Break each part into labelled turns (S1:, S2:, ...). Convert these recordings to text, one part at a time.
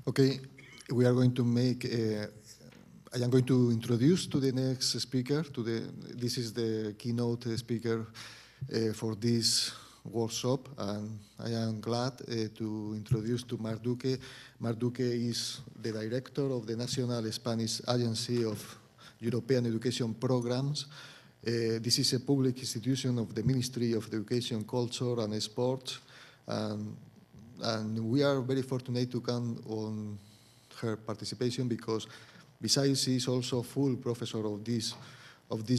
S1: Okay, we are going to make, I am going to introduce to the next speaker, this is the keynote speaker for this workshop, and I am glad to introduce to Marc Duque. Marc Duque is the director of the National Spanish Agency of European Education Programs. This is a public institution of the Ministry of Education, Culture and Sport, and we are very fortunate to count on her participation because besides she is also a full professor of this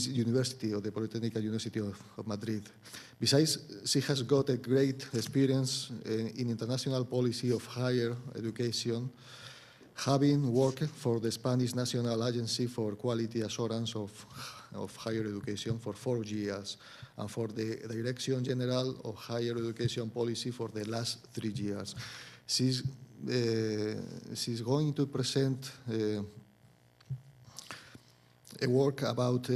S1: university, of the Politécnica University of Madrid. Besides, she has got a great experience in international policy of higher education, having worked for the Spanish National Agency for Quality Assurance of Higher Education for 4 years, and for the Direction General of Higher Education Policy for the last 3 years. She's going to present a work about,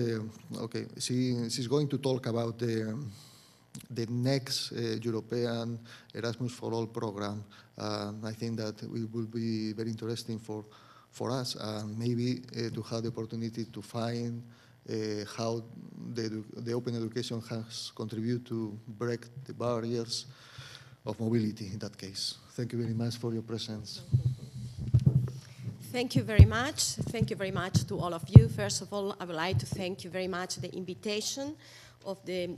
S1: she's going to talk about the next European Erasmus for All program. I think that it will be very interesting for us, and maybe to have the opportunity to find how the open education has contributed to break the barriers of mobility in that case. Thank you very much for your presence.
S2: Thank you very much. Thank you very much to all of you. First of all, I would like to thank you very much for the invitation of the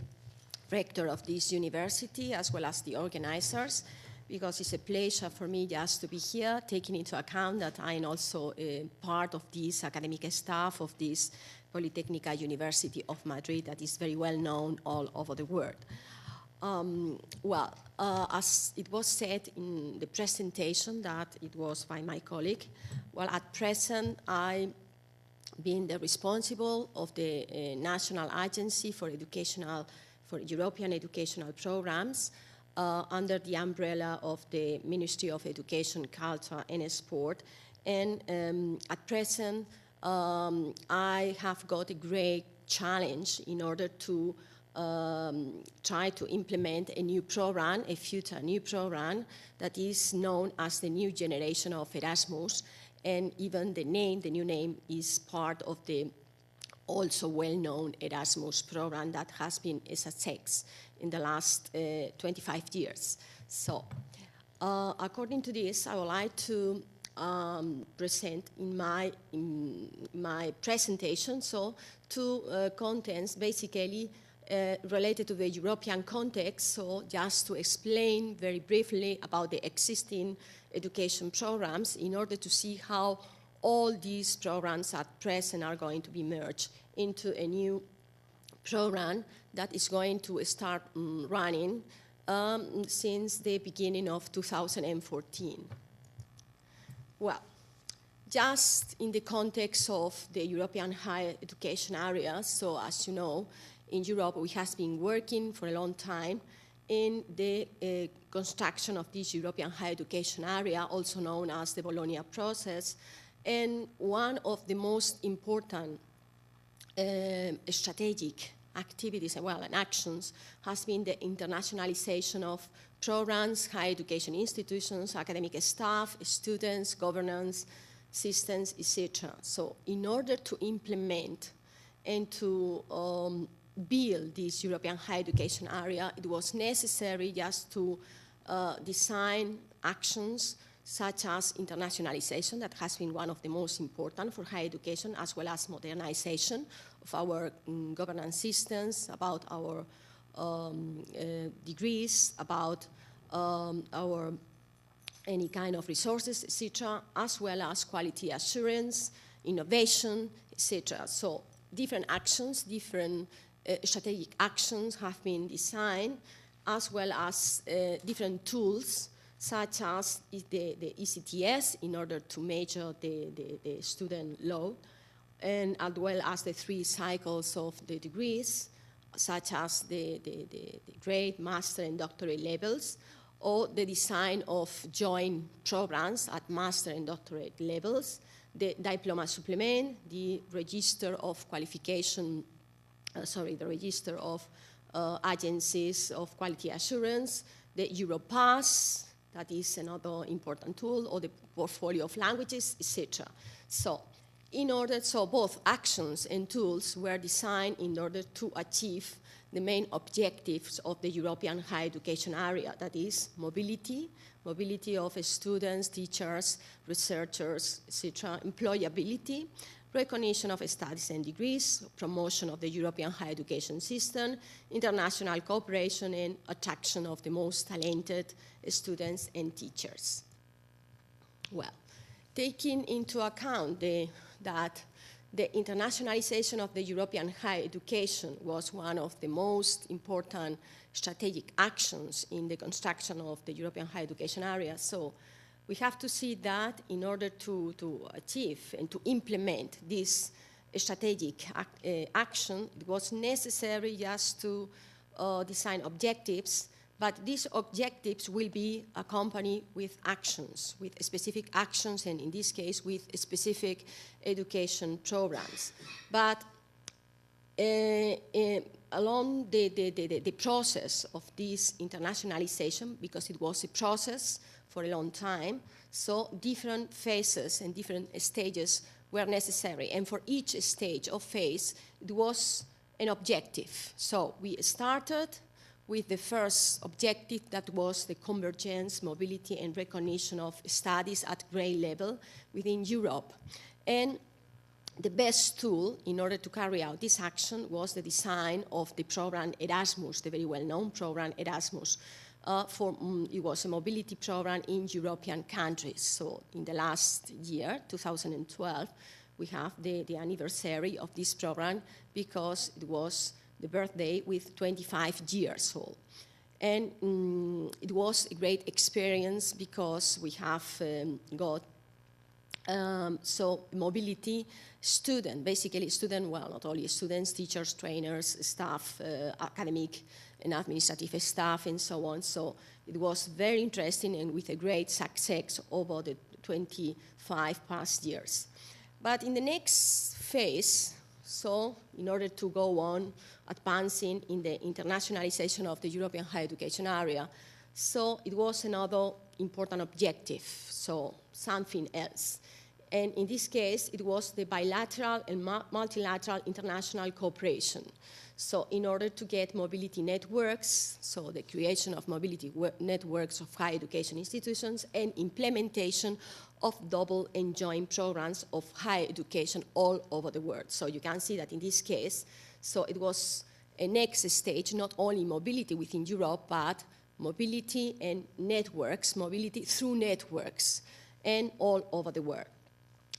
S2: rector of this university, as well as the organizers, because it's a pleasure for me just to be here, taking into account that I'm also part of this academic staff of this Politécnica University of Madrid that is very well known all over the world. As it was said in the presentation that it was by my colleague, well, at present, I've been the responsible of the National Agency for European Educational Programs under the umbrella of the Ministry of Education, Culture and Sport. And at present, I have got a great challenge in order to try to implement a new program, a future new program that is known as the new generation of Erasmus, and even the new name is part of the also well-known Erasmus program that has been a success in the last 25 years. So, according to this, I would like to present in my presentation, so two contents basically related to the European context, so just to explain very briefly about the existing education programs in order to see how all these programs at present are going to be merged into a new program that is going to start running since the beginning of 2014. Well, just in the context of the European higher education area, so as you know, in Europe we have been working for a long time in the construction of this European higher education area, also known as the Bologna process. And one of the most important strategic activities and actions has been the internationalization of programs, higher education institutions, academic staff, students, governance, systems, etc. So in order to implement and to build this European higher education area, it was necessary just to design actions such as internationalization, that has been one of the most important for higher education, as well as modernization of our governance systems, about our degrees, about our any kind of resources, etc., as well as quality assurance, innovation, etc. So different actions, different strategic actions have been designed, as well as different tools, such as the ECTS in order to measure the student load, and as well as the 3 cycles of the degrees, such as the grade, master, and doctorate levels, or the design of joint programs at master and doctorate levels, the diploma supplement, the register of qualification, the register of agencies of quality assurance, the Europass, that is another important tool, or the portfolio of languages, etc. So both actions and tools were designed in order to achieve the main objectives of the European higher education area, that is mobility of students, teachers, researchers, etc., employability, recognition of studies and degrees, promotion of the European higher education system, international cooperation, and attraction of the most talented students and teachers. Well, taking into account that the internationalization of the European higher education was one of the most important strategic actions in the construction of the European higher education area. So we have to see that in order to achieve and to implement this strategic action, it was necessary just to design objectives, but these objectives will be accompanied with actions, with specific actions, and in this case, with specific education programs. But along the process of this internationalization, because it was a process for a long time, so different phases and different stages were necessary. And for each stage or phase, it was an objective. So we started with the first objective, that was the convergence, mobility, and recognition of studies at grade level within Europe. And the best tool in order to carry out this action was the design of the program Erasmus, the very well-known program Erasmus. It was a mobility program in European countries. So in the last year, 2012, we have the anniversary of this program because it was the birthday with 25 years old. And it was a great experience because we have got mobility student, basically student, well, not only students, teachers, trainers, staff, academic and administrative staff, and so on. So it was very interesting and with a great success over the 25 past years. But in the next phase, so in order to go on advancing in the internationalization of the European higher education area, so it was another important objective, so something else. And in this case, it was the bilateral and multilateral international cooperation. So in order to get mobility networks, so the creation of mobility networks of higher education institutions and implementation of double and joint programs of higher education all over the world. So you can see that in this case, so it was a next stage, not only mobility within Europe, but mobility and networks, mobility through networks, and all over the world.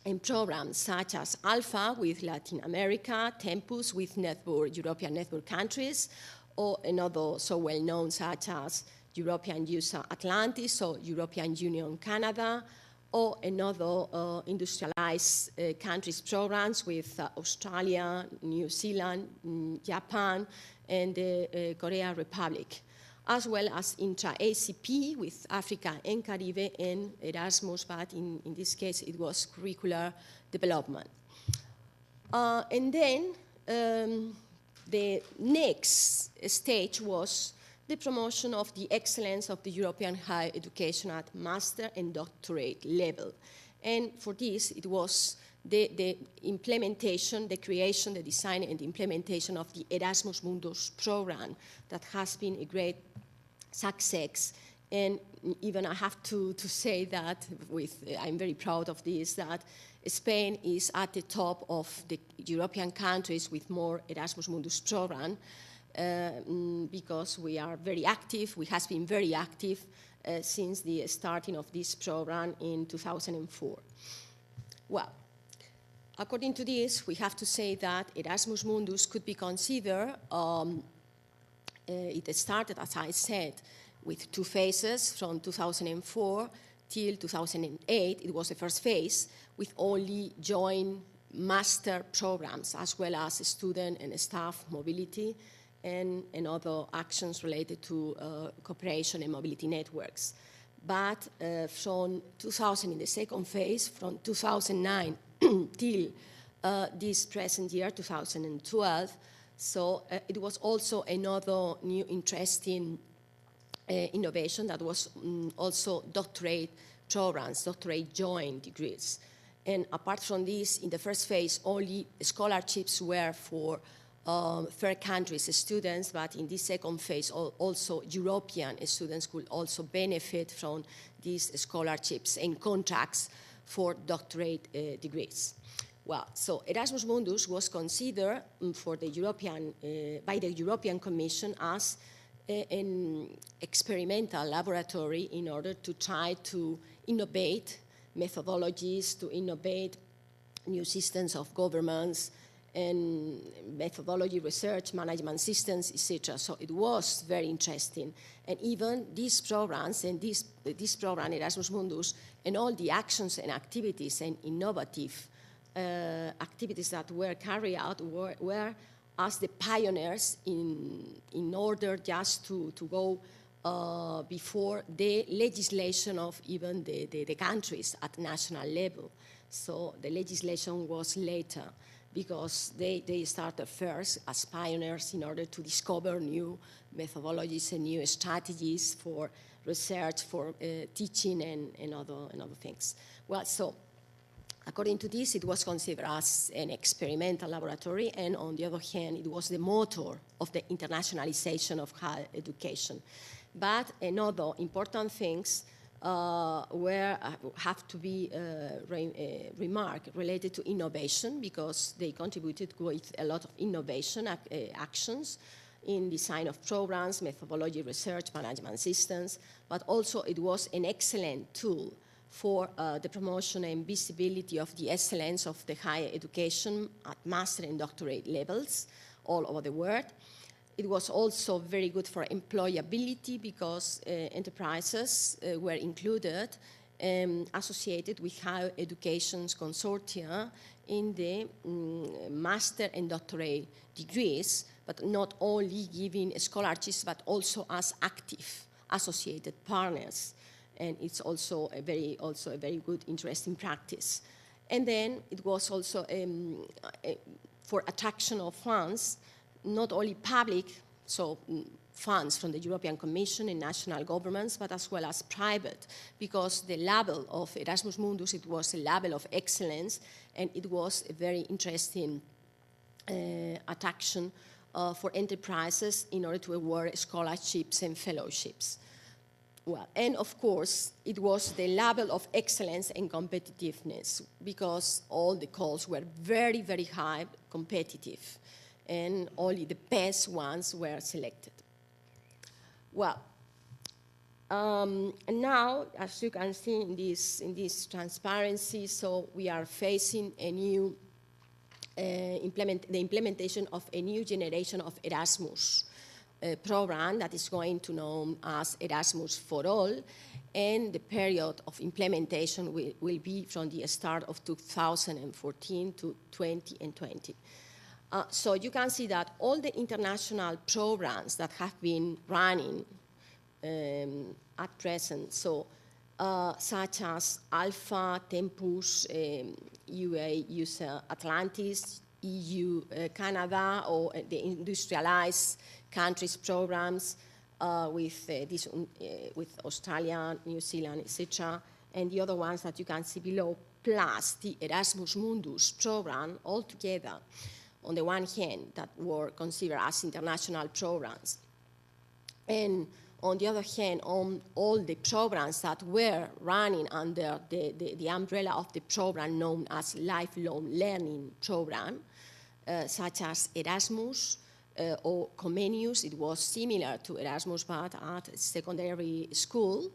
S2: And programs such as Alpha with Latin America, Tempus with European network countries, or another so well-known such as European USA Atlantis or European Union Canada, or another industrialized countries programs with Australia, New Zealand, Japan, and the Korea Republic, as well as intra-ACP with Africa and Caribbean and Erasmus, but in this case it was curricular development. And then the next stage was the promotion of the excellence of the European higher education at master and doctorate level. And for this, it was the implementation, the creation, the design, and the implementation of the Erasmus Mundus program that has been a great success. And even I have to say that I'm very proud of this, that Spain is at the top of the European countries with more Erasmus Mundus program, because we are very active, we have been very active since the starting of this program in 2004. Well, according to this, we have to say that Erasmus Mundus could be considered, it started, as I said, with two phases from 2004 till 2008. It was the first phase with only joint master programs as well as student and staff mobility and other actions related to cooperation and mobility networks. But from 2000 in the second phase, from 2009 till this present year, 2012, so it was also another new interesting innovation that was also doctorate programs, doctorate joint degrees. And apart from this, in the first phase, only scholarships were for third countries students, but in this second phase, also European students could also benefit from these scholarships and contracts for doctorate degrees. Well, so Erasmus Mundus was considered for the by the European Commission as an experimental laboratory in order to try to innovate methodologies, to innovate new systems of governments and methodology, research, management systems, etc. So it was very interesting. And even these programs and this program, Erasmus Mundus, and all the actions and activities and innovative activities that were carried out were as the pioneers in order just to go before the legislation of even the countries at national level. So the legislation was later because they started first as pioneers in order to discover new methodologies and new strategies for research, for teaching and other things. Well, so according to this, it was considered as an experimental laboratory, and on the other hand, it was the motor of the internationalization of higher education. But another important things have to be remarked related to innovation, because they contributed with a lot of innovation actions in design of programs, methodology, research, management systems, but also it was an excellent tool for the promotion and visibility of the excellence of the higher education at master and doctorate levels all over the world. It was also very good for employability because enterprises were included associated with higher education consortia in the master and doctorate degrees, but not only giving scholarships, but also as active associated partners. And it's also a very good, interesting practice. And then it was also for attraction of funds, not only public, so funds from the European Commission and national governments, but as well as private, because the label of Erasmus Mundus, it was a label of excellence, and it was a very interesting attraction for enterprises in order to award scholarships and fellowships. Well, and of course, it was the level of excellence and competitiveness, because all the calls were very, very high, competitive, and only the best ones were selected. Well, and now, as you can see in this transparency, so we are facing a new the implementation of a new generation of Erasmus program that is going to known as Erasmus for All, and the period of implementation will be from the start of 2014 to 2020. So you can see that all the international programs that have been running at present, so such as Alpha, Tempus, UA, USA, Atlantis, EU, Canada, or the industrialized countries programs with Australia, New Zealand, etc., and the other ones that you can see below, plus the Erasmus Mundus program altogether, on the one hand, that were considered as international programs, and on the other hand, on all the programs that were running under the umbrella of the program known as Lifelong Learning Program, such as Erasmus or Comenius. It was similar to Erasmus, but at secondary school.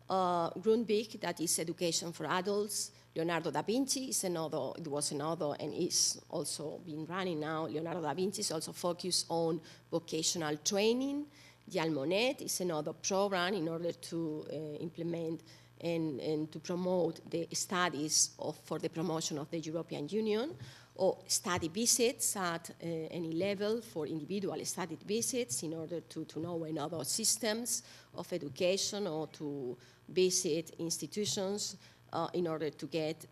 S2: Grundvik, that is education for adults. Leonardo da Vinci is another, it was another, and is also been running now. Leonardo da Vinci is also focused on vocational training. Jalmonet is another program in order to implement and to promote the studies for the promotion of the European Union, or study visits at any level for individual study visits in order to know another systems of education, or to visit institutions in order to get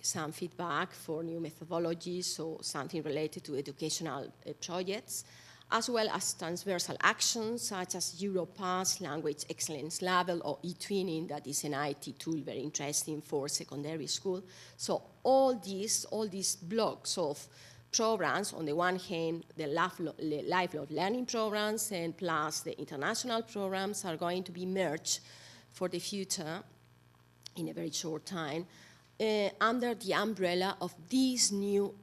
S2: some feedback for new methodologies or something related to educational projects. as well as transversal actions such as Europass, Language Excellence Level, or e-twinning, that is an IT tool very interesting for secondary school. So all these blocks of programs, on the one hand, the lifelong learning programs and plus the international programs are going to be merged for the future in a very short time under the umbrella of this new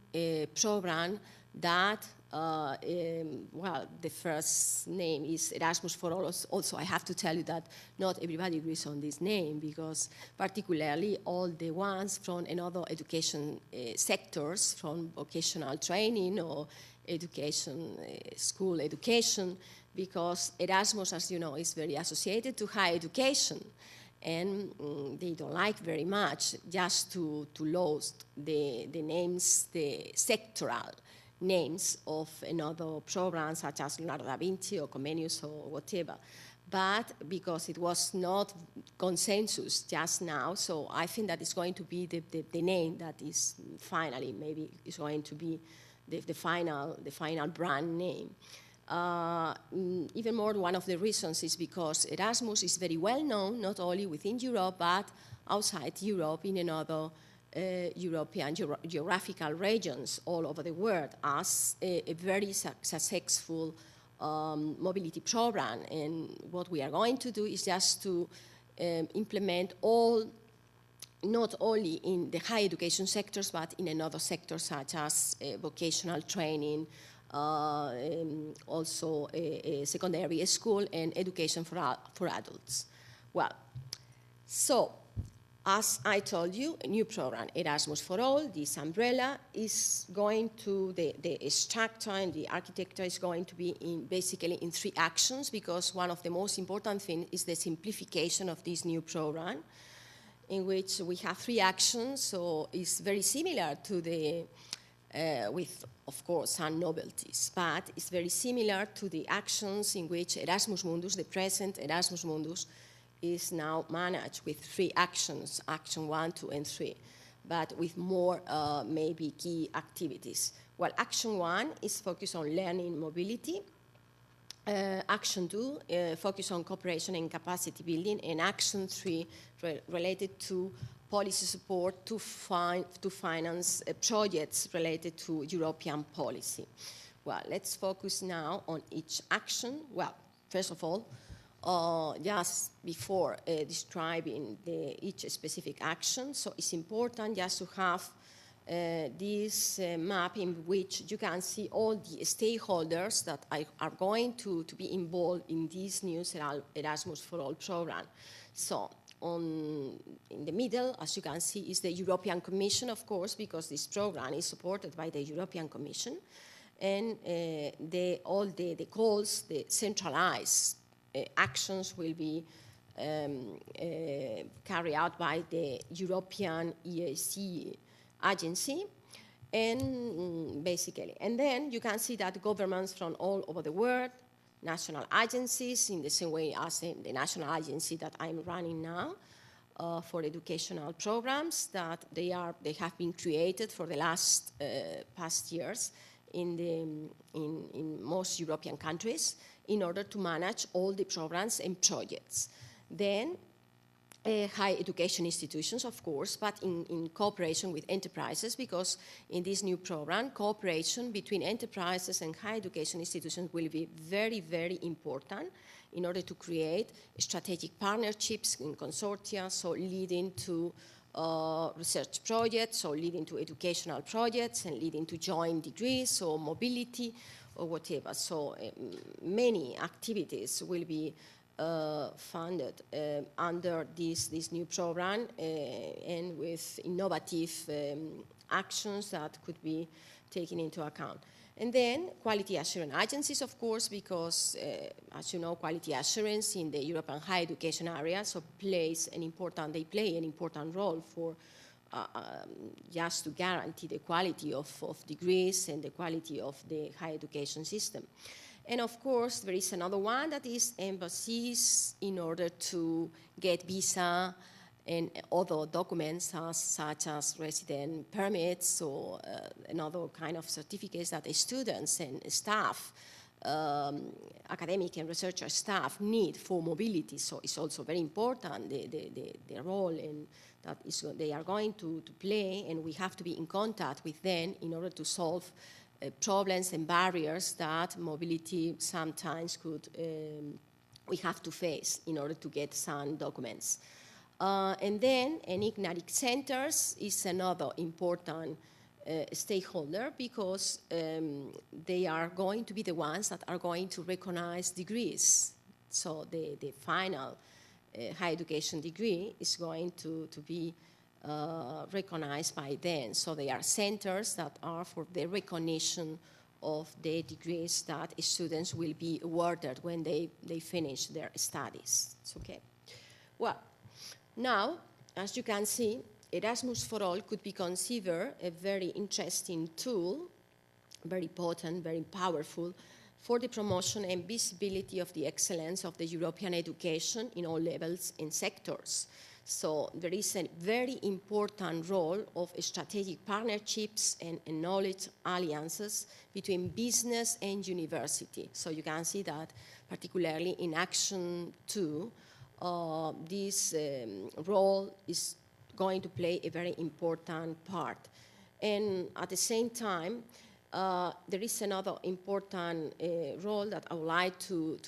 S2: program that, well, the first name is Erasmus for All. Also, I have to tell you that not everybody agrees on this name, because particularly all the ones from another education sectors, from vocational training or education, school education, because Erasmus, as you know, is very associated to higher education. And they don't like very much just to lose the names, the sectoral names of another program such as Leonardo da Vinci or Comenius or whatever. But because it was not consensus just now, so I think that it's going to be the name that is finally maybe is going to be the final brand name. Even more, one of the reasons is because Erasmus is very well known, not only within Europe, but outside Europe in another European geographical regions all over the world as a very successful mobility program. And what we are going to do is just to implement all, not only in the higher education sectors, but in another sectors such as vocational training, also secondary school and education for adults. Well, so as I told you, a new program, Erasmus for All, this umbrella is going to, the structure and the architecture is going to be basically in 3 actions, because one of the most important things is the simplification of this new program, in which we have 3 actions, so it's very similar to the with, of course, some novelties, but it's very similar to the actions in which Erasmus Mundus, the present Erasmus Mundus, is now managed with 3 actions, action 1, 2, and 3, but with more maybe key activities. Well, action 1 is focused on learning mobility. Action 2 focus on cooperation and capacity building, and action 3 related to policy support to finance projects related to European policy. Well, let's focus now on each action. Well, first of all, just before describing each specific action, so it's important just to have this map in which you can see all the stakeholders that are going to be involved in this new Erasmus for All program. So in the middle, as you can see, is the European Commission, of course, because this program is supported by the European Commission, and all the calls, the centralized actions will be carried out by the European EAC agency, and basically, and then you can see that governments from all over the world, national agencies, in the same way as the national agency that I'm running now for educational programs, that they have been created for the last past years in most European countries in order to manage all the programs and projects. Then higher education institutions, of course, but in cooperation with enterprises, because in this new program, cooperation between enterprises and higher education institutions will be very, very important in order to create strategic partnerships in consortia, so leading to research projects, or leading to educational projects, and leading to joint degrees, or mobility, or whatever. So many activities will be funded under this new program and with innovative actions that could be taken into account. And then quality assurance agencies, of course, because as you know, quality assurance in the European higher education area so play an important role for just to guarantee the quality of degrees and the quality of the higher education system. And of course, there is another one that is embassies in order to get visa and other documents such as resident permits or another kind of certificates that the students and staff academic and researcher staff need for mobility. So it's also very important, the role that they are going to play, and we have to be in contact with them in order to solve problems and barriers that mobility sometimes we have to face in order to get some documents. And then enigmatic centers is another important stakeholder, because they are going to be the ones that are going to recognize degrees. So the final higher education degree is going to be recognized by them. So they are centers that are for the recognition of the degrees that students will be awarded when they finish their studies. It's okay. Well, now, as you can see, Erasmus for All could be considered a very interesting tool, very potent, very powerful, for the promotion and visibility of the excellence of the European education in all levels and sectors. So there is a very important role of strategic partnerships and knowledge alliances between business and university. So you can see that particularly in Action 2, this role is going to play a very important part. And at the same time, there is another important role that I would like to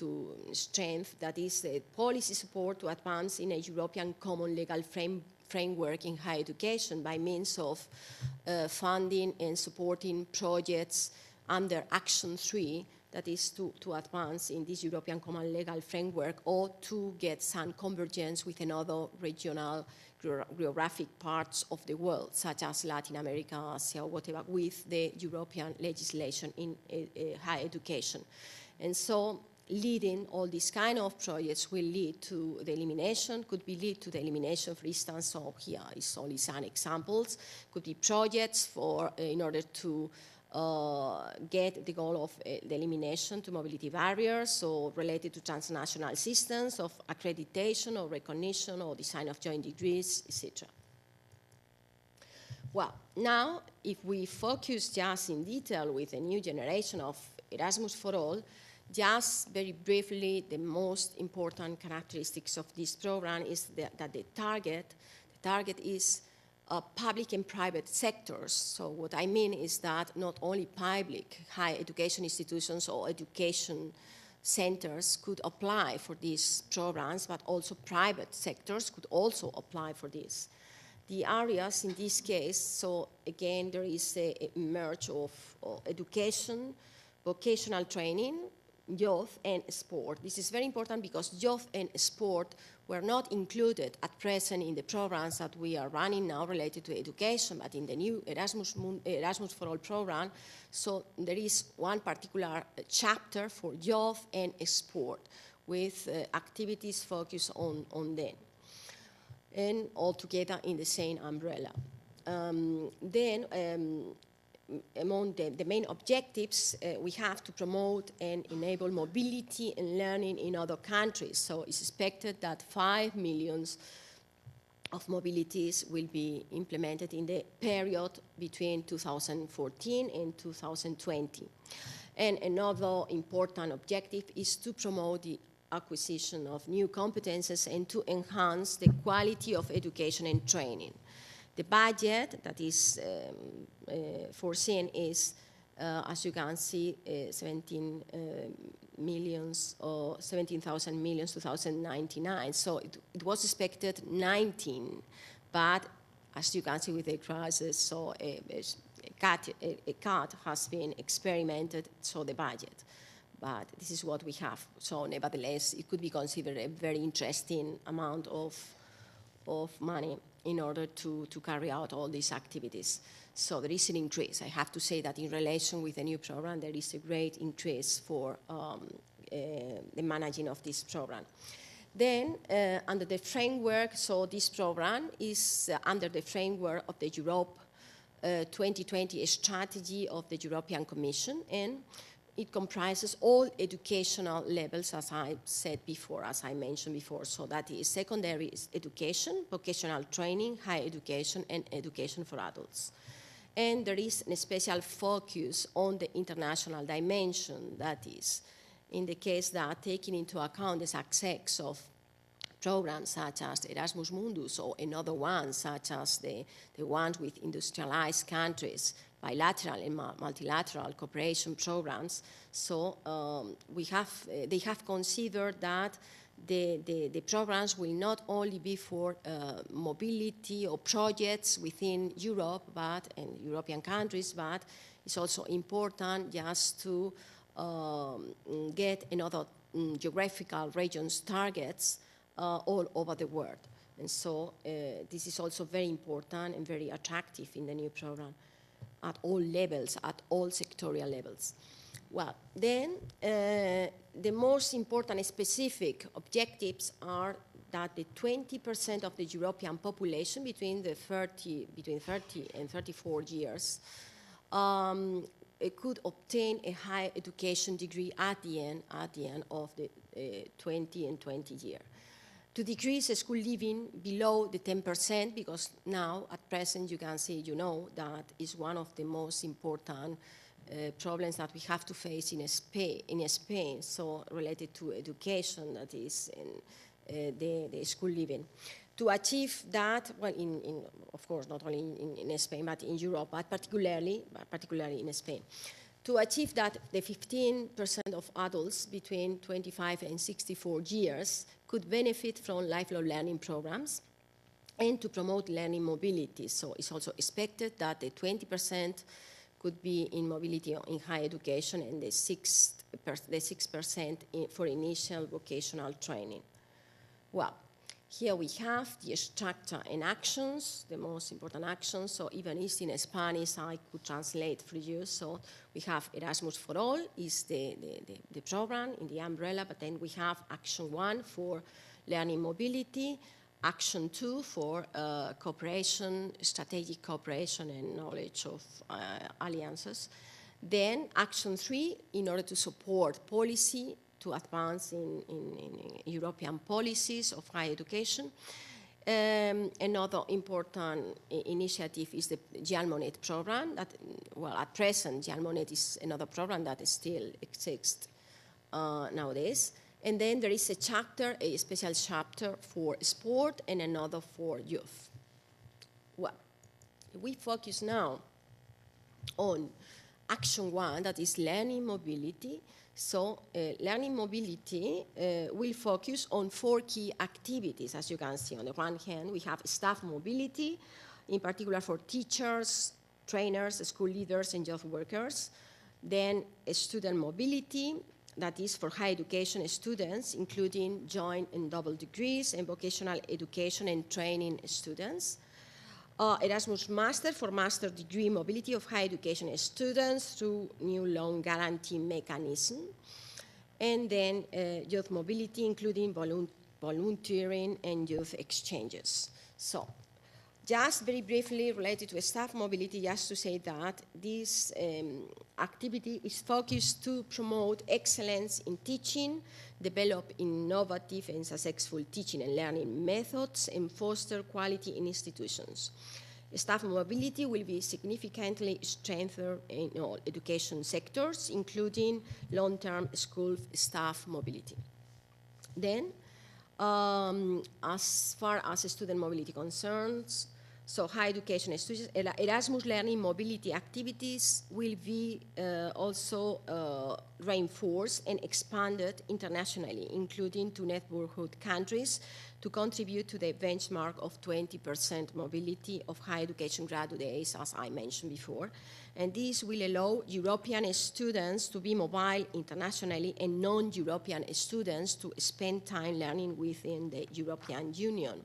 S2: strengthen, that is policy support to advance in a European common legal framework in higher education by means of funding and supporting projects under Action 3, that is to advance in this European common legal framework, or to get some convergence with another regional geographic parts of the world, such as Latin America, Asia, whatever, with the European legislation in higher education. And so leading all these kind of projects will lead to the elimination, could be lead to the elimination, for instance, so here is only some examples, could be projects for, in order to get the goal of the elimination to mobility barriers, or related to transnational systems of accreditation or recognition or design of joint degrees, etc. Well, now, if we focus just in detail with a new generation of Erasmus for All, just very briefly, the most important characteristics of this program is that the target is public and private sectors. So what I mean is that not only public higher education institutions or education centers could apply for these programs, but also private sectors could also apply for this. The areas in this case, so again, there is a merge of education, vocational training, youth, and sport. This is very important because youth and sport were not included at present in the programs that we are running now related to education, but in the new Erasmus for All program, so there is one particular chapter for youth and sport with activities focused on them, and all together in the same umbrella. Among the main objectives, we have to promote and enable mobility and learning in other countries. So it's expected that 5 million of mobilities will be implemented in the period between 2014 and 2020. And another important objective is to promote the acquisition of new competences and to enhance the quality of education and training. The budget that is foreseen is, as you can see, 17,000 millions or 17,000 millions 2099. So it was expected 19, but as you can see with the crisis, so a cut has been experimented, so the budget. But this is what we have. So nevertheless, it could be considered a very interesting amount of money in order to carry out all these activities. So there is an increase. I have to say that in relation with the new program, there is a great increase for the managing of this program. Then, under the framework, so this program is under the framework of the Europe 2020 strategy of the European Commission, and it comprises all educational levels, as I said before, as I mentioned before. So that is secondary education, vocational training, higher education, and education for adults. And there is a special focus on the international dimension, that is, in the case that taking into account the success of programs such as Erasmus Mundus or another ones such as the ones with industrialized countries, bilateral and multilateral cooperation programs. So they have considered that the programs will not only be for mobility or projects within Europe and European countries, but it's also important just to get another geographical regions targets all over the world. And so this is also very important and very attractive in the new program at all levels, at all sectorial levels. Well, then the most important specific objectives are that the 20% of the European population between 30 and 34 years could obtain a higher education degree at the end of the 20 and 20 year. To decrease school leaving below the 10%, because now at present you can see, that is one of the most important problems that we have to face in Spain, so related to education, that is the school leaving. To achieve that, well, of course, not only in Spain, but in Europe, but particularly in Spain. To achieve that, the 15% of adults between 25 and 64 years could benefit from lifelong learning programs and to promote learning mobility. So it's also expected that the 20% could be in mobility in higher education and the 6% for initial vocational training. Well, here we have the structure and actions, the most important actions. So even if in Spanish, I could translate for you. So we have Erasmus for All is the program in the umbrella, but then we have Action 1 for learning mobility, Action 2 for cooperation, strategic cooperation and knowledge of alliances. Then Action 3 in order to support policy, to advance in European policies of higher education. Another important initiative is the Jalmonet program. That, well, at present, Jalmonet is another program that still exists nowadays. And then there is a special chapter for sport and another for youth. Well, we focus now on Action 1, that is learning mobility. So learning mobility will focus on 4 key activities, as you can see. On the one hand, we have staff mobility, in particular for teachers, trainers, school leaders, and youth workers. Then student mobility, that is for higher education students, including joint and double degrees, and vocational education and training students. Erasmus Master for master degree mobility of higher education students through new loan guarantee mechanism. And then youth mobility, including volunteering and youth exchanges. So just very briefly related to staff mobility, just to say that this activity is focused to promote excellence in teaching, develop innovative and successful teaching and learning methods, and foster quality in institutions. Staff mobility will be significantly strengthened in all education sectors, including long-term school staff mobility. Then, as far as student mobility concerns, so higher education students, Erasmus learning mobility activities will be also reinforced and expanded internationally, including to neighborhood countries, to contribute to the benchmark of 20% mobility of higher education graduates, as I mentioned before. And this will allow European students to be mobile internationally and non-European students to spend time learning within the European Union,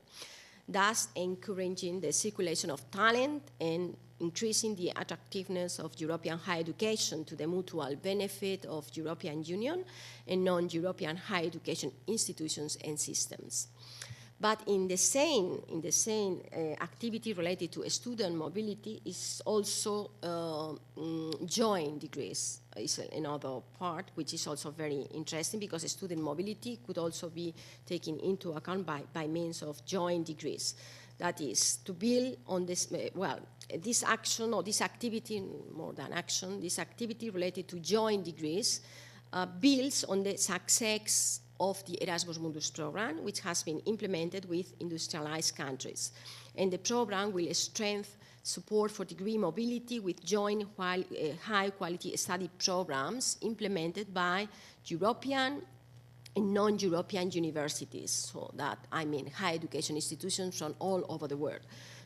S2: thus encouraging the circulation of talent and increasing the attractiveness of European higher education to the mutual benefit of European Union and non-European higher education institutions and systems. But in the same activity related to student mobility is also joint degrees is another part, which is also very interesting because student mobility could also be taken into account by means of joint degrees. That is, to build on this, this action or this activity, more than action, this activity related to joint degrees builds on the success of the Erasmus Mundus program, which has been implemented with industrialized countries. And the program will strengthen support for degree mobility with joint high-quality study programs implemented by European and non-European universities, so that, I mean, higher education institutions from all over the world.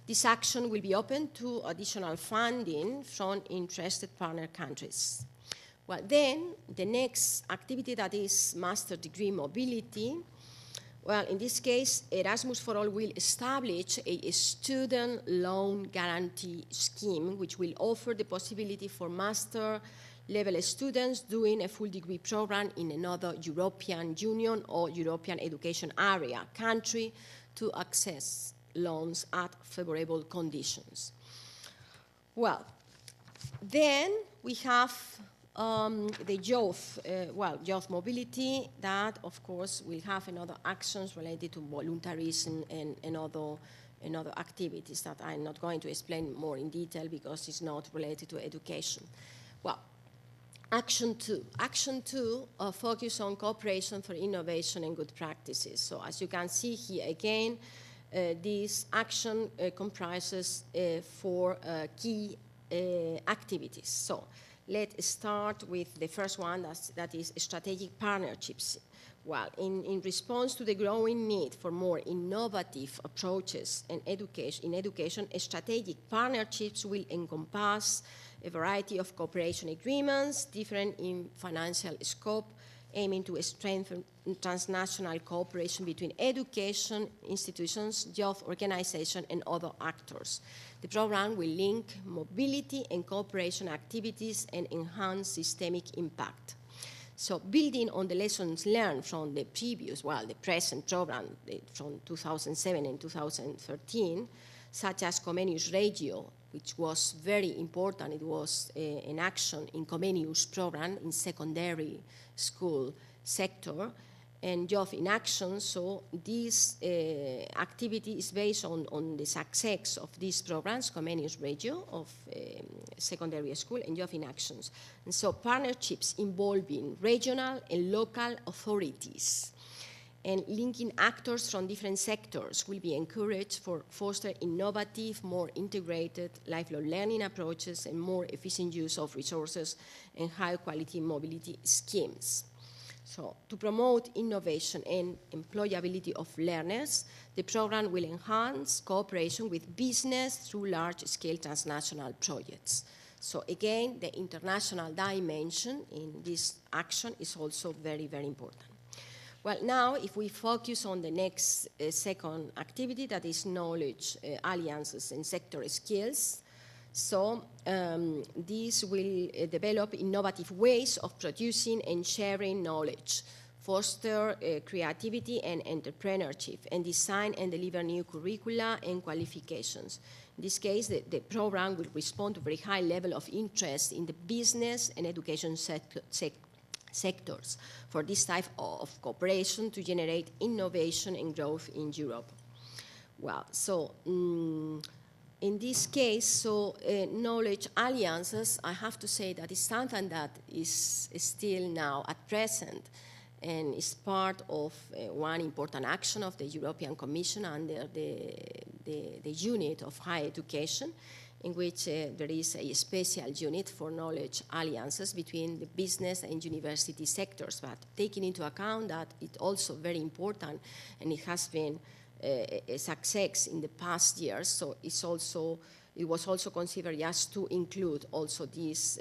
S2: This action will be open to additional funding from interested partner countries. Well, then, the next activity, that is master degree mobility. Well, in this case, Erasmus for All will establish a student loan guarantee scheme which will offer the possibility for master-level students doing a full degree program in another European Union or European education area country to access loans at favorable conditions. Well, then we have the youth mobility, that of course will have another actions related to voluntarism and other activities that I'm not going to explain more in detail because it's not related to education. Well, Action 2. Action 2 focus on cooperation for innovation and good practices. So as you can see here again, this action comprises 4 key activities. So let's start with the first one, that is strategic partnerships. Well, in response to the growing need for more innovative approaches in education, strategic partnerships will encompass a variety of cooperation agreements, different in financial scope, aiming to strengthen transnational cooperation between education institutions, youth organizations, and other actors. The program will link mobility and cooperation activities and enhance systemic impact. So building on the lessons learned from the previous, the present program from 2007 and 2013, such as Comenius Regio, which was very important. It was an action in Comenius program in secondary school sector, and Youth in Action. So this activity is based on the success of these programs, Comenius Regio of secondary school and Youth in Actions. And so partnerships involving regional and local authorities and linking actors from different sectors will be encouraged for foster innovative, more integrated lifelong learning approaches and more efficient use of resources and high quality mobility schemes. So to promote innovation and employability of learners, the program will enhance cooperation with business through large-scale transnational projects. So again, the international dimension in this action is also very, very important. Well, now, if we focus on the next second activity, that is knowledge alliances and sector skills. So these will develop innovative ways of producing and sharing knowledge, foster creativity and entrepreneurship, and design and deliver new curricula and qualifications. In this case, the program will respond to a very high level of interest in the business and education sectors for this type of cooperation to generate innovation and growth in Europe. Well, so in this case, knowledge alliances, I have to say that is something that is still now at present and is part of one important action of the European Commission under the unit of higher education, in which there is a special unit for knowledge alliances between the business and university sectors, but taking into account that it's also very important and it has been a success in the past years, so it was also considered just to include also this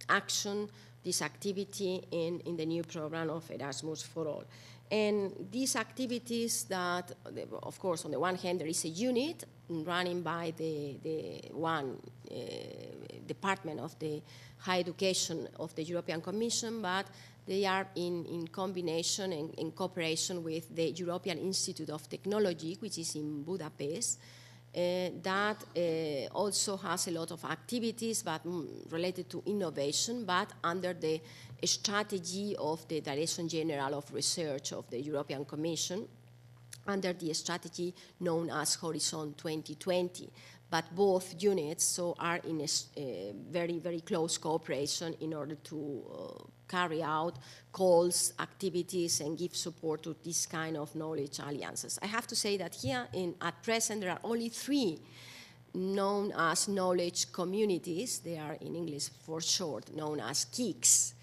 S2: action, this activity in the new program of Erasmus for All. And these activities that, of course, on the one hand, there is a unit running by the one department of the higher education of the European Commission, but they are in combination and in cooperation with the European Institute of Technology, which is in Budapest, that also has a lot of activities but related to innovation, but under the strategy of the Direction General of Research of the European Commission. under the strategy known as Horizon 2020. But both units are in a very, very close cooperation in order to carry out calls, activities, and give support to this kind of knowledge alliances. I have to say that here at present there are only 3 known as knowledge communities. They are in English for short known as KICs,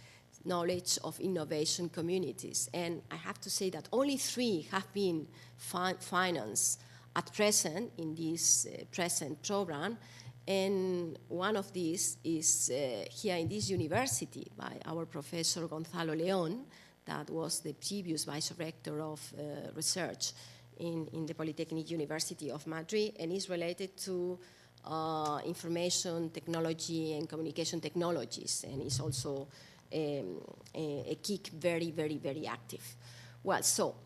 S2: knowledge of innovation communities. And I have to say that only 3 have been financed at present in this present program, and one of these is here in this university by our professor Gonzalo León, that was the previous vice rector of research in the Politécnica University of Madrid, and is related to information technology and communication technologies, and is also a KIC very, very, very active. Well, so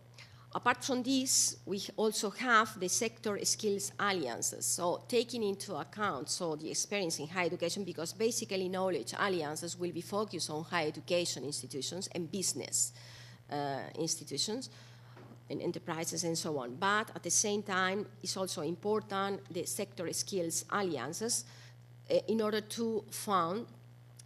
S2: apart from this, we also have the sector skills alliances. So taking into account the experience in higher education, because basically knowledge alliances will be focused on higher education institutions and business institutions and enterprises and so on. But at the same time, it's also important the sector skills alliances in order to found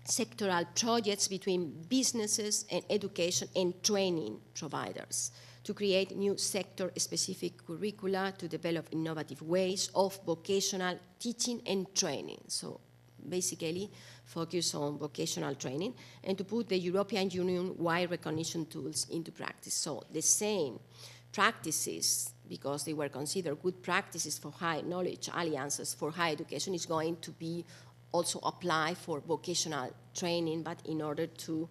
S2: sectoral projects between businesses and education and training providers, to create new sector-specific curricula, to develop innovative ways of vocational teaching and training. So basically focus on vocational training, and to put the European Union-wide recognition tools into practice. So the same practices, because they were considered good practices for high knowledge alliances for higher education, is going to be also applied for vocational training, but in order to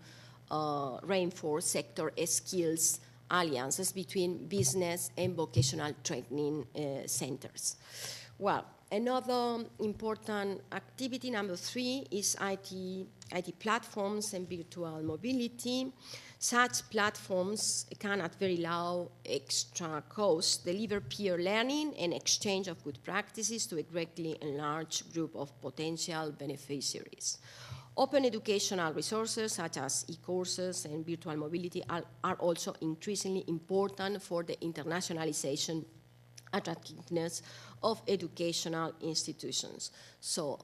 S2: reinforce sector skills alliances between business and vocational training centers. Well, another important activity, number 3, is IT platforms and virtual mobility. Such platforms can, at very low extra cost, deliver peer learning and exchange of good practices to a greatly enlarged group of potential beneficiaries. Open educational resources such as e-courses and virtual mobility are also increasingly important for the internationalization attractiveness of educational institutions. So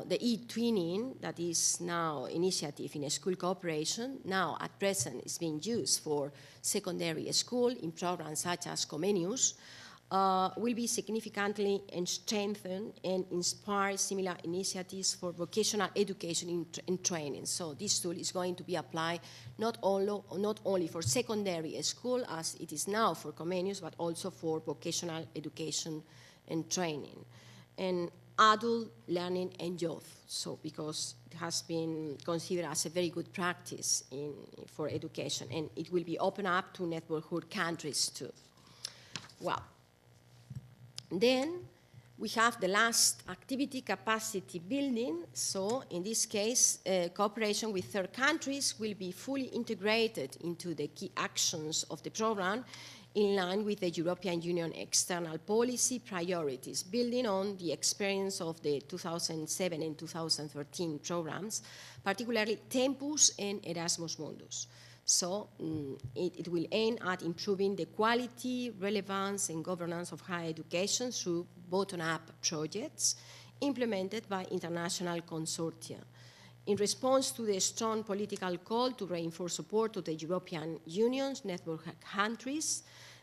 S2: the e-twinning, that is now initiative in school cooperation, now at present is being used for secondary school in programs such as Comenius, will be significantly strengthened and inspire similar initiatives for vocational education and training. So this tool is going to be applied not only for secondary school, as it is now for Comenius, but also for vocational education and training. And adult learning and youth, so because it has been considered as a very good practice for education, and it will be opened up to neighborhood countries too. Well, then we have the last activity, capacity building. So in this case, cooperation with third countries will be fully integrated into the key actions of the program in line with the European Union external policy priorities, building on the experience of the 2007 and 2013 programs, particularly Tempus and Erasmus Mundus. So it will aim at improving the quality, relevance, and governance of higher education through bottom-up projects implemented by international consortia. In response to the strong political call to reinforce support to the European Union's network countries,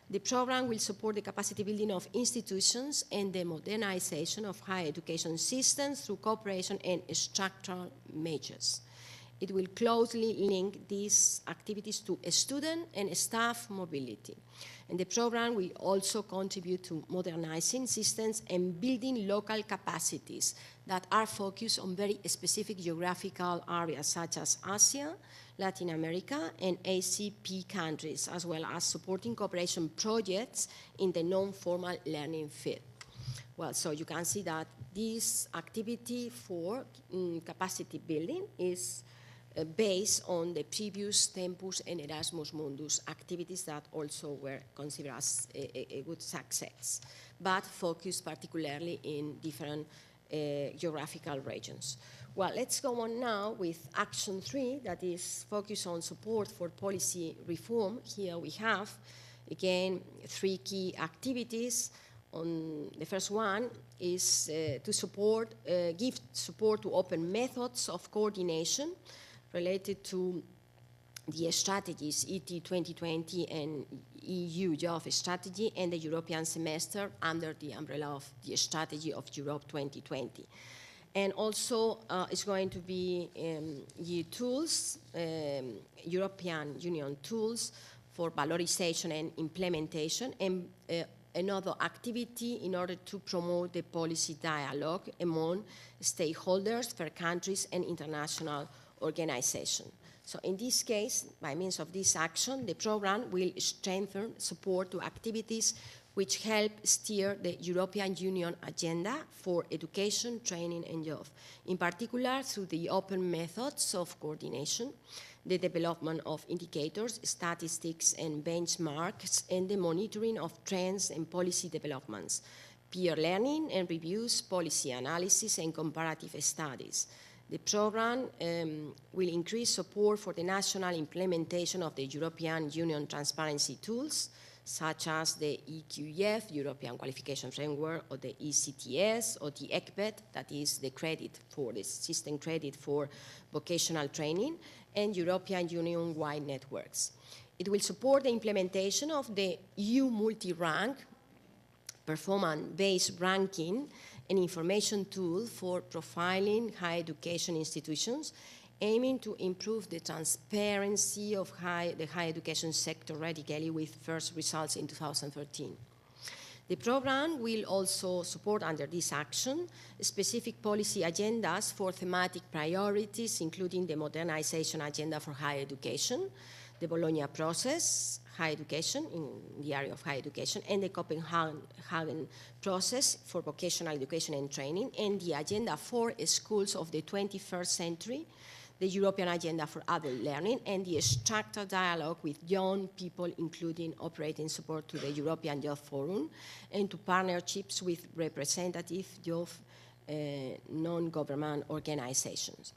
S2: the program will support the capacity building of institutions and the modernization of higher education systems through cooperation and structural measures. It will closely link these activities to student and staff mobility. And the program will also contribute to modernizing systems and building local capacities that are focused on very specific geographical areas such as Asia, Latin America, and ACP countries, as well as supporting cooperation projects in the non-formal learning field. Well, so you can see that this activity for capacity building is based on the previous Tempus and Erasmus Mundus activities that also were considered as a good success, but focused particularly in different geographical regions. Well, let's go on now with Action 3, that is focused on support for policy reform. Here we have again, 3 key activities. The first one is to give support to open methods of coordination related to the strategies ET 2020 and EU Youth Strategy and the European semester under the umbrella of the strategy of Europe 2020. And also it's going to be EU tools, European Union tools for valorization and implementation, and another activity in order to promote the policy dialogue among stakeholders, fair countries, and international organizations. So in this case, by means of this action, the program will strengthen support to activities which help steer the European Union agenda for education, training, and youth, in particular through the open methods of coordination, the development of indicators, statistics, and benchmarks, and the monitoring of trends and policy developments, peer learning and reviews, policy analysis, and comparative studies. The program will increase support for the national implementation of the European Union transparency tools, such as the EQF, European Qualification Framework, or the ECTS, or the ECBET, that is the credit for the system credit for vocational training, and European Union-wide networks. It will support the implementation of the EU multi-rank, performance-based ranking, an information tool for profiling higher education institutions, aiming to improve the transparency of the higher education sector radically, with first results in 2013. The program will also support, under this action, specific policy agendas for thematic priorities, including the modernization agenda for higher education, the Bologna process, higher education, in the area of higher education, and the Copenhagen process for vocational education and training, and the agenda for schools of the 21st century, the European Agenda for Adult Learning, and the structured dialogue with young people, including operating support to the European Youth Forum and to partnerships with representative youth non-government organizations.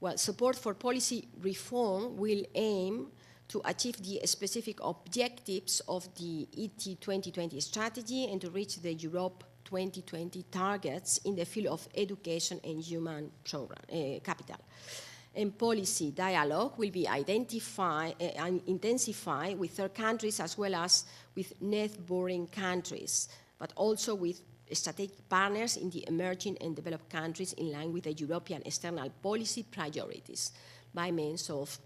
S2: Well, support for policy reform will aim to achieve the specific objectives of the ET 2020 strategy and to reach the Europe 2020 targets in the field of education and human capital. And policy dialogue will be intensified with third countries as well as with neighboring countries, but also with strategic partners in the emerging and developed countries in line with the European external policy priorities by means of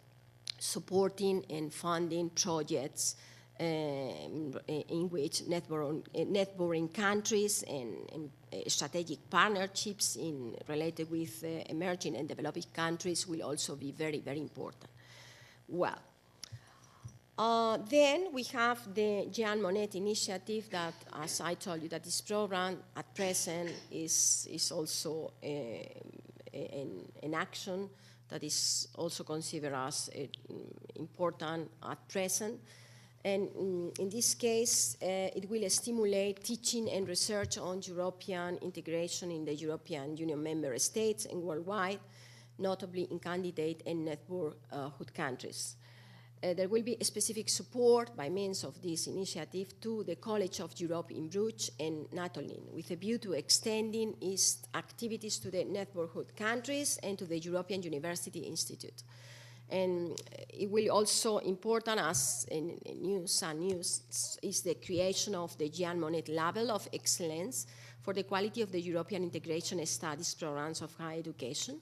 S2: supporting and funding projects in which neighboring countries and strategic partnerships related with emerging and developing countries will also be very, very important. Well, then we have the Jean Monnet initiative that, as I told you, that this program at present is also an action that is also considered as important at present. And in this case, it will stimulate teaching and research on European integration in the European Union member states and worldwide, notably in candidate and neighborhood countries. There will be a specific support by means of this initiative to the College of Europe in Bruges and Natolin, with a view to extending its activities to the neighborhood countries and to the European University Institute. And it will also important as in news is the creation of the Jean Monnet Label of Excellence for the quality of the European integration studies programs of higher education.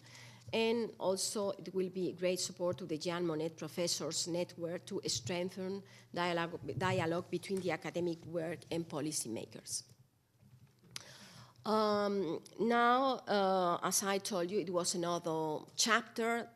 S2: And also it will be great support to the Jean Monnet Professors Network to strengthen dialogue between the academic work and policymakers. Now, as I told you, it was another chapter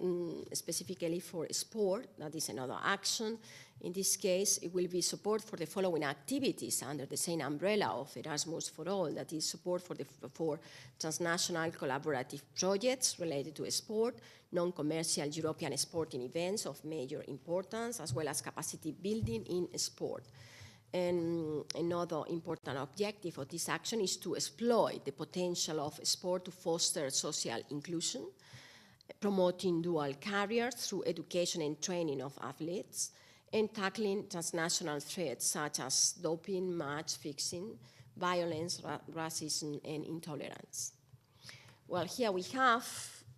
S2: specifically for sport. That is another action. In this case, it will be support for the following activities under the same umbrella of Erasmus for All. That is support for transnational collaborative projects related to sport, non-commercial European sporting events of major importance, as well as capacity building in sport. And another important objective of this action is to exploit the potential of sport to foster social inclusion, promoting dual careers through education and training of athletes, and tackling transnational threats such as doping, match fixing, violence, racism, and intolerance. Well, here we have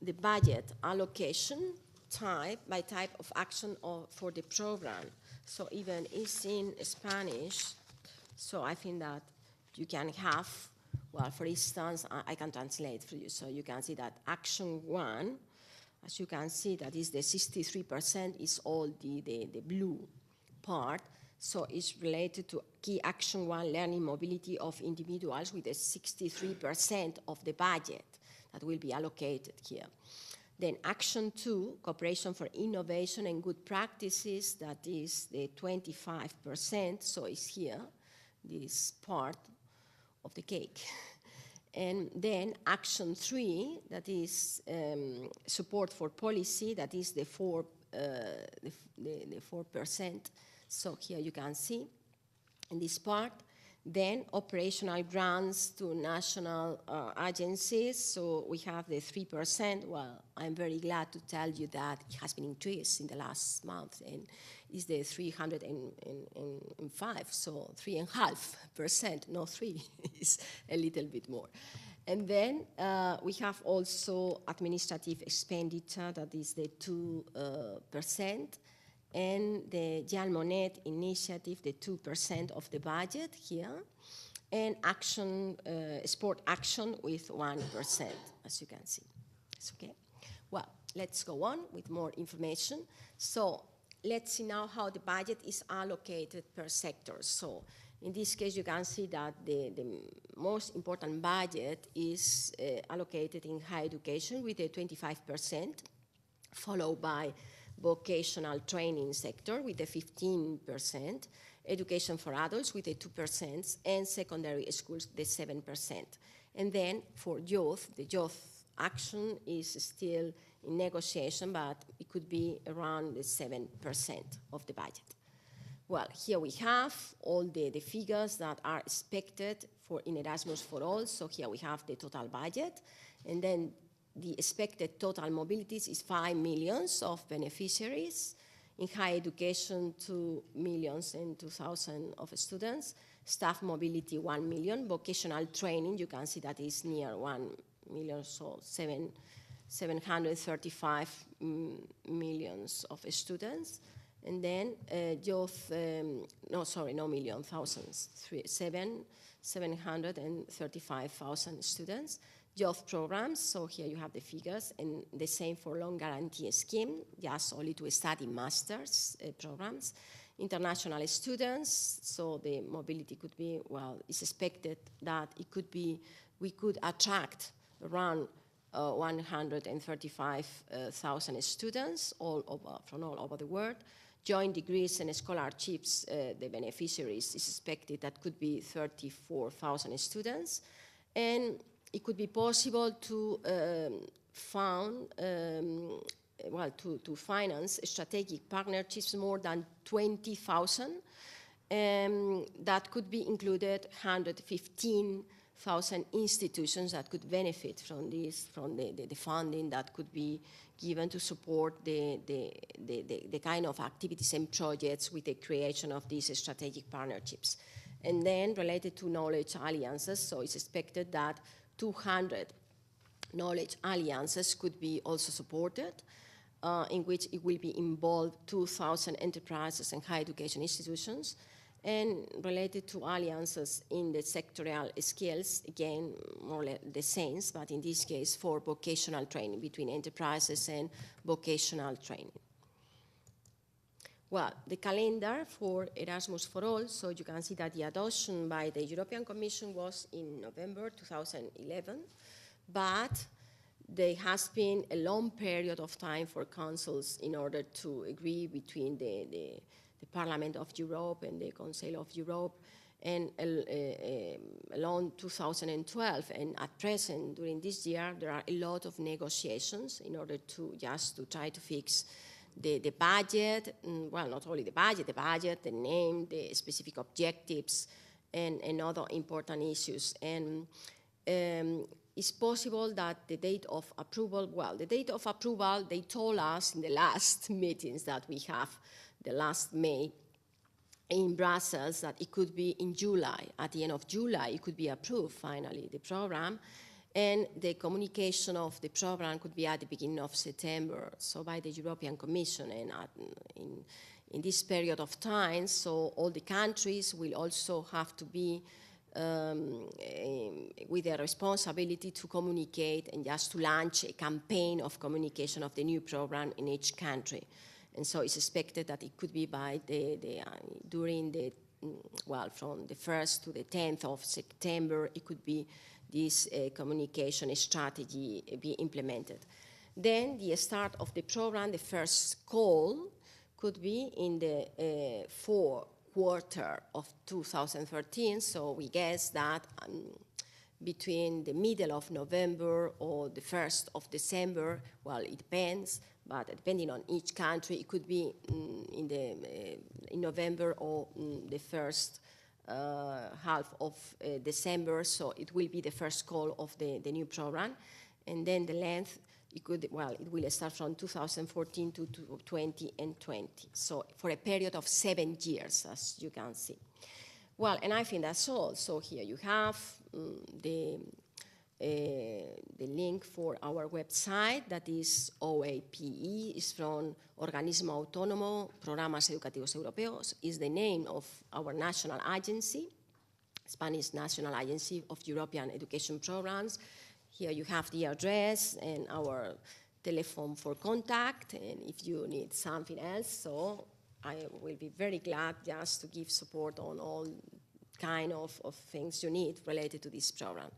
S2: the budget allocation type by type of action for the program. So even it's in Spanish, so I think that you can have, well, for instance, I can translate for you. So you can see that action 1, as you can see, that is the 63% is all the blue part. So it's related to key action 1, learning mobility of individuals, with a 63% of the budget that will be allocated here. Then action 2, cooperation for innovation and good practices, that is the 25%, so it's here, this part of the cake. And then action 3, that is support for policy, that is the 4%. So here you can see in this part. Then operational grants to national agencies. So we have the 3%. Well, I'm very glad to tell you that it has been increased in the last month, and is the 305. So 3.5%, not 3, is a little bit more. And then we have also administrative expenditure, that is the 2%. And the Jean Monnet initiative, the 2% of the budget here, and action, sport action with 1%, as you can see. It's okay. Well, let's go on with more information. So let's see now how the budget is allocated per sector. So in this case, you can see that the most important budget is allocated in higher education with a 25%, followed by vocational training sector with a 15%, education for adults with a 2%, and secondary schools the 7%. And then for youth, the youth action is still in negotiation, but it could be around the 7% of the budget. Well, here we have all the figures that are expected for in Erasmus for All. So here we have the total budget, and then the expected total mobilities is 5 million of beneficiaries. In higher education, 2,002,000 of students. Staff mobility, 1 million. Vocational training, you can see that is near 1 million, so 735 millions of students. And then youth, thousands, 735,000 students. Youth programs, so here you have the figures, and the same for loan guarantee scheme, just only to study masters programs. International students, so the mobility could be, well, it's expected that it could be, we could attract around 135,000 students from all over the world. Joint degrees and scholarships, the beneficiaries is expected that could be 34,000 students. And it could be possible to to finance strategic partnerships more than 20,000. That could be included 115,000 institutions that could benefit from this, from the funding that could be given to support the kind of activities and projects with the creation of these strategic partnerships. And then related to knowledge alliances, so it's expected that 200 knowledge alliances could be also supported, in which it will be involved 2,000 enterprises and higher education institutions. And related to alliances in the sectorial skills, again, more or less the same, but in this case for vocational training between enterprises and vocational training. Well, the calendar for Erasmus for All, so you can see that the adoption by the European Commission was in November 2011, but there has been a long period of time for councils in order to agree between the Parliament of Europe and the Council of Europe, and along 2012, and at present, during this year, there are a lot of negotiations in order to just to try to fix the budget, well, not only the budget, the name, the specific objectives, and other important issues. And it's possible that the date of approval, well, the date of approval, they told us in the last meetings that we have, the last May in Brussels that it could be in July. At the end of July, it could be approved, finally, the program. And the communication of the program could be at the beginning of September, so by the European Commission. And in this period of time, so all the countries will also have to be with the responsibility to communicate and just to launch a campaign of communication of the new program in each country. And so it's expected that it could be by during the, well, from the 1st to the 10th of September, it could be this communication strategy be implemented. Then the start of the program, the first call, could be in the fourth quarter of 2013, so we guess that between the middle of November or the 1st of December, well, it depends, but depending on each country, it could be in November or the first half of December, so it will be the first call of the new program. And then the length, it will start from 2014 to 2020, so for a period of 7 years, as you can see. Well, and I think that's all. So here you have the link for our website, that is OAPE, is from Organismo Autónomo Programas Educativos Europeos, is the name of our national agency, Spanish National Agency of European Education Programs. Here you have the address and our telephone for contact, and if you need something else, so I will be very glad just to give support on all kind of things you need related to this program.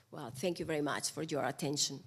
S2: Well, thank you very much for your attention.